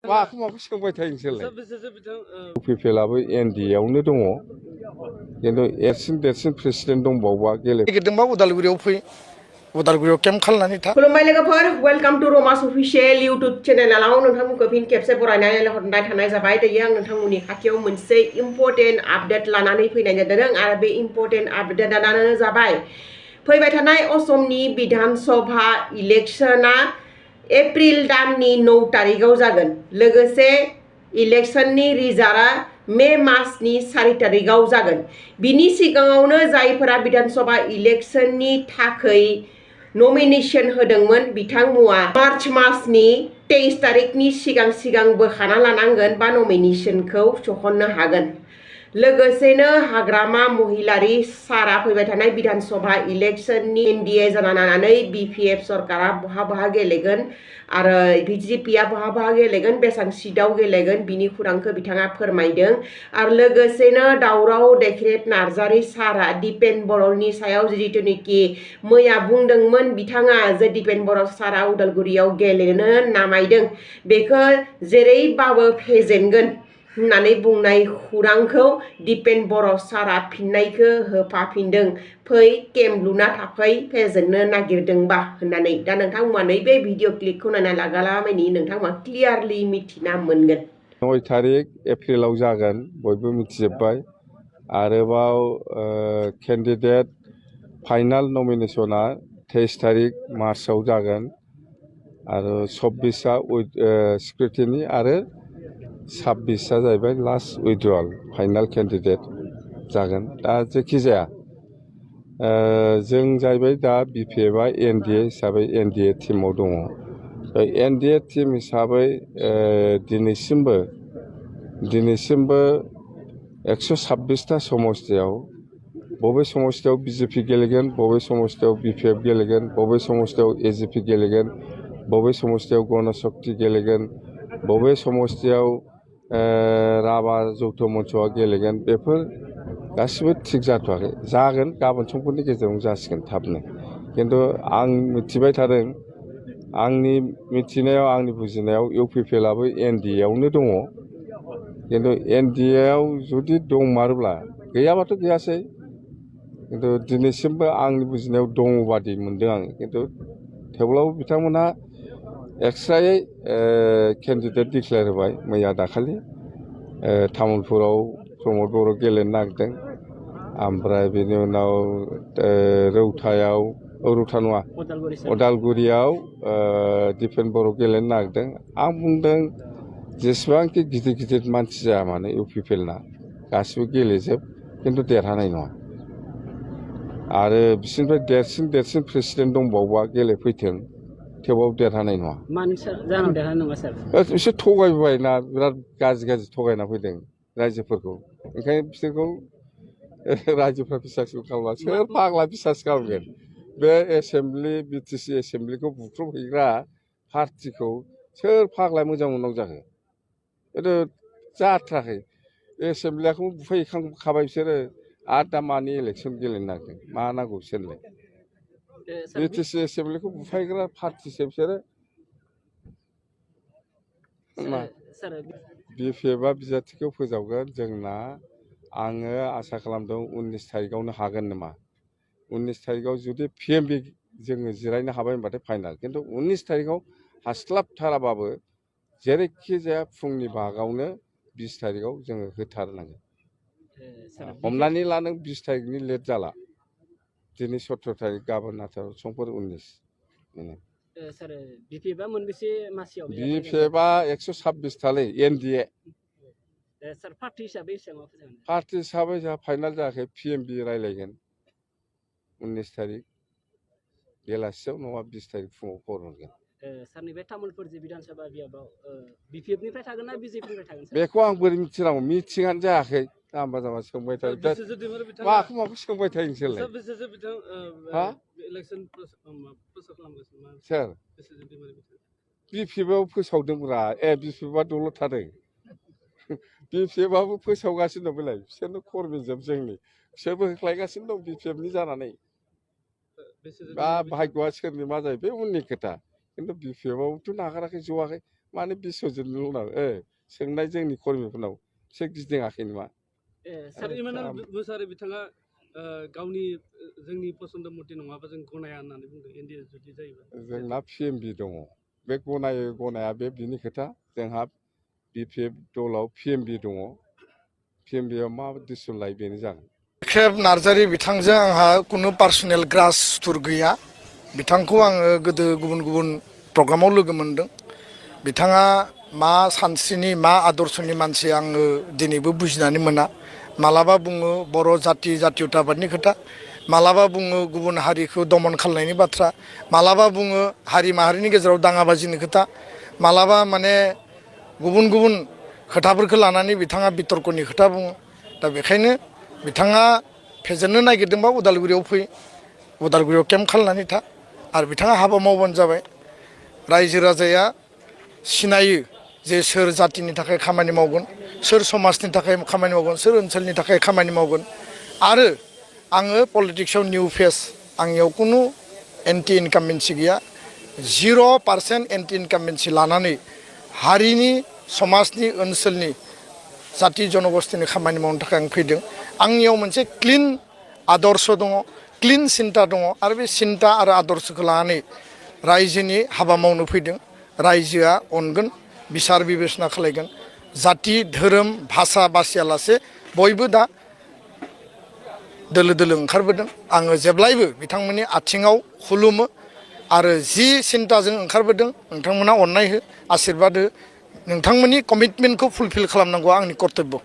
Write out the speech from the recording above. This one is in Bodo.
माखौ माखौ सोंबाय थायो नोंसोरलाय? पिपिएलआबो एनडिएआवनो दङ खिन्थु देरसिन प्रेसिडेन्ट दंबावोबा गेलेदोंबा उदालगुरियाव फै उदालगुरियाव केम्प खालामनानै था। खुलुमबाय लोगोफोर, वेलकाम टू रमास अफिशियेल इउट्यूब चेनेलाव नोंथांमोनखौ फिन खेबसे बरायनाय हरनाय थानाय जाबाय। दायो आं नोंथांमोननि खाथियाव मोनसे इम्पोर्टेन्ट आपडेट लानानै फैनाय जादों आरो बे इम्पोर्टेन्ट आपडेटानो जाबाय फैबाय थानाय असमनि बिधान सभा इलेक्शना एप्रिल दाननि 9 तारिखआव जागोन। लोगोसे इलेक्शननि रिजाल्टआ मे मासनि 4 तारिखआव जागोन। बिनि सिगाङावनो जायफोरा बिधान सभा इलेक्शननि थाखै नमिनेशन होदोंमोन बिथांमोना मार्च मासनि 23 तारिखनि सिगां बोखाना लानांगोन बा नमिनेशनखौ सहननो हागोन। लोगोसेनो हाग्रामा महिलारि सारा फैबाय थानाय बिधान सभा इलेक्शननि एनडिए जानानै बिपिएफ सरकारा बहा गेलेगोन आरो बिजेपिआ बहा गेलेगोन, बेसां सीटआव गेलेगोन बिनि खुरांखौ बिथाङा फोरमायदों। आरो लोगोसेनो दावराव डेक्रेट नार्जारि सारा दिपेन बर'नि सायाव जिथुनिखि मैया बुंदोंमोन बिथाङा जे दिपेन बर' सारा उदालगुरियाव गेलेनो नामायदों बेखौ जेरैबाबो फेजेनगोन होननानै बुंनाय खुरांखौ दिपेन बर' सारा फिननायखौ होफाफिनदों, फै केम्प लुना थाफै फेजेननो नागिरदोंबा होननानै। दा नोंथांमोना नैबे भिडिअ क्लिपखौ नायना लागालामानि नोंथांमोना क्लियारलि मिथिना मोनगोन। 9 तारिख एप्रिलाव जागोन, बयबो मिथिजोब्बाय। आरोबाव केन्डिडेट फाइनाल नमिनेशना 23 तारिख मार्चआव जागोन आरो 24आ स्क्रुटिनि आरो 26आ जाहैबाय लास्ट उइड्रल फाइनाल केन्डिडेट जागोन। दा जेखिजाया जों जाहैबाय दा बिपिएफआ एनडिए हिसाबै एनडिए टिमाव दङ। एनडिए टिम हिसाबै दिनैसिमबो 126टा समस्तियाव बबे समस्तियाव बिजेपि गेलेगोन, बबे समस्तियाव बिपिएफ गेलेगोन, बबे समस्तियाव एजिपि गेलेगोन, बबे समस्तियाव गणशक्ति गेलेगोन, बबे समस्तियाव राभा जौथ मन्चआ गेलेगोन, बेफोर गासिबो थिग जाथ'वाखै। जागोन, गाबोन समफोरनि गेजेरावनो जासिगोन थाबनो। खिन्थु आं मिथिबाय थादों, आंनि मिथिनायाव आंनि बुजिनायाव इउपिपिएलआबो एनडिएआवनो दङ। खिन्थु एनडिएआव जुदि दंमारोब्ला, गैयाबाथ' गैयासै, खिन्थु दिनैसिमबो आंनि बुजिनायाव दङ बादि मोनदों आं। खिन्थु थेवब्लाबो बिथांमोनहा एक्सट्रायै केन्डिडेट डिक्लेयार होबाय मैया दाखालि। तामुलपुराव प्रमद बर' गेलेनो नागिरदों, ओमफ्राय बेनि उनाव रौतायाव रौता नङा उदालगुरियाव दिपेन बर' गेलेनो नागिरदों। आं बुंदों जेसेबांखि गिदिर मानसि जाया मानो इउपिपिएलना गासिबो गेलेजोब, खिन्थु देरहानाय नङा। आरो बिसोरनिफ्राय देरसिन प्रेसिडेन्ट दंबावोबा गेलेफैथों, थेवबाबो देरहानाय नङा। बिसोर थगायबायना, बिराद गाज्रि थगायना फैदों रायजोफोरखौ। ओंखायनो बिसोरखौ रायजोफ्रा बिसास खालामा। सोर फाग्ला बिसास खालामगोन? बे एसेम्बलि बिटिसि एसेम्बलिखौ बुख्रुबहैग्रा पार्टिखौ सोर फाग्लाया मोजां मोननांगौ जाखो? खिन्थु जाथाराखै। एसेम्बलिखौ बुफायखांखाबाय बिसोरो, आरो दा मानि इलेक्सन गेलेनो नागिरदों? मा नांगौ बिसोरलाय? बिटिसि एसेम्बलिखौ बुफायग्रा पार्टिसो बिसोरो। बिपिएफआ बिजाथिखौ फोजावगोन जोंना। आङो आसा खालामदों 19 तारिखआवनो हागोन नामा। 19 तारिखआव जुदि पिएमबि जोङो जिरायनो हाबाय होनबाथाय फाइनाल। खिन्थु 19 तारिखआव हास्लाबथाराबाबो जेरैखि जाया फुंनि भागावनो 20 तारिखआव जोङो होथारनांगोन। हमनानै ला नों 20 तारिखनि लेट जाला, दिनै 17 तारिख, गाबोन 18, समफोर 19। बिपिएफआ मोनबेसे मासियाव? बिपिएफआ 126 थालै एनडिए। पार्टि हिसाबै जोंहा फाइनाल जायाखै। पिएमबि रायलायगोन 19 तारिख बेलासियाव, नङा 20 तारिख फुङाव खबर हरगोन। सारनि बे तामुलपुर जि बिधान सभा बियाबाव बिपिएफनिफ्राय थागोन ना बिजेपिनिफ्राय थागोन? बेखौ आं बोरै मिथिनांगौ? मिथिङानो जायाखै। जाम्बा सोंबाय थायो। माखौ सोंबाय थायो नोंसोरलाय? सोर बिपिएफआव फोसावदोंब्रा? बिपिएफआ दलद थादों। बिपिएफआबो फोसावगासिनो दं बेलाय, बिसोरनो खरमिजोब जोंनि। बिसोरबो होख्लायगासिनो दं बिपिएफनि जानानै। बा भाग्यआ सोरनि मा जायो बे उननि खोथा। खिन्थु बिपिएफआवथ' नागाराखै, जवाखै। माने बिस्वजितल' सोंनाय जोंनि कर्मिफोरनाव एसे गिदिङाखै नामा सार इमानुएल मोसाहारि बिथाङा गावनि जोंनि पसन्द मथे नङाबा जों गनाया होननानै बुंदों एनडिए जुदि जायोबा जोंना पिएमबि दङ बे गनाया बे बिनि खोथा जोंहा बिपिएफ दलाव पिएमबि दङ पिएमबिआव मा डिसिसन लायो बेनो जागोन खेब नार्जारि बिथांजों आंहा कुनु पार्सनेल ग्रास टुर गैया बिथांखौ आङो गोदो गुबुन गुबुन प्रग्रामाव लोगो मोनदों बिथाङा मा सानस्रिनि मा आदर्शनि मानसि आङो दिनैबो बुजिनानै मोना मालाबा बुङो बर' जाति जातीयताबादनि खोथा मालाबा बुङो गुबुन हारिखौ दमन खालामनायनि बाथ्रा मालाबा बुङो हारि माहारिनि गेजेराव दाङाबाजिनि खोथा मालाबा माने गुबुन गुबुन खोथाफोरखौ लानानै बिथाङा बितर्कनि खोथा बुङो दा बेखायनो बिथाङा फेजेननो नागिरदोंबा उदालगुरियाव फै उदालगुरियाव केम्प खालामनानै था आरो बिथाङा हाबा मावबानो जाबाय रायजो राजाया सिनायो जे सोर जातिनि थाखाय खामानि मावगोन सोर समाजनि थाखाय खामानि मावगोन सोर ओनसोलनि थाखाय खामानि मावगोन आरो आङो पलिटिक्सआव निउ फेस आंनियाव कुनु एन्टि इनकामबेन्सि गैया 0% एन्टि इनकामबेन्सि लानानै हारिनि समाजनि ओनसोलनि जाति जनगोष्ठीनि खामानि मावनो थाखाय आं फैदों आंनियाव मोनसे क्लिन आदर्श दङ क्लिन सिन्ता दङ आरो बे सिन्ता आरो आदर्शखौ लानानै रायजोनि हाबा मावनो फैदों रायजोआ अनगोन बिसार बिबेसना खालायगोन जाति धोरोम भाषा बासियालासे बयबो दा दोलो दोलो ओंखारबोदों आङो जेब्लायबो बिथांमोननि आथिङाव खुलुमो आरो जि सिन्ताजों ओंखारबोदों नोंथांमोना अननाय हो आशीर्बाद हो नोंथांमोननि कमिटमेन्टखौ फुलफिल खालामनांगौआ आंनि कर्तब्य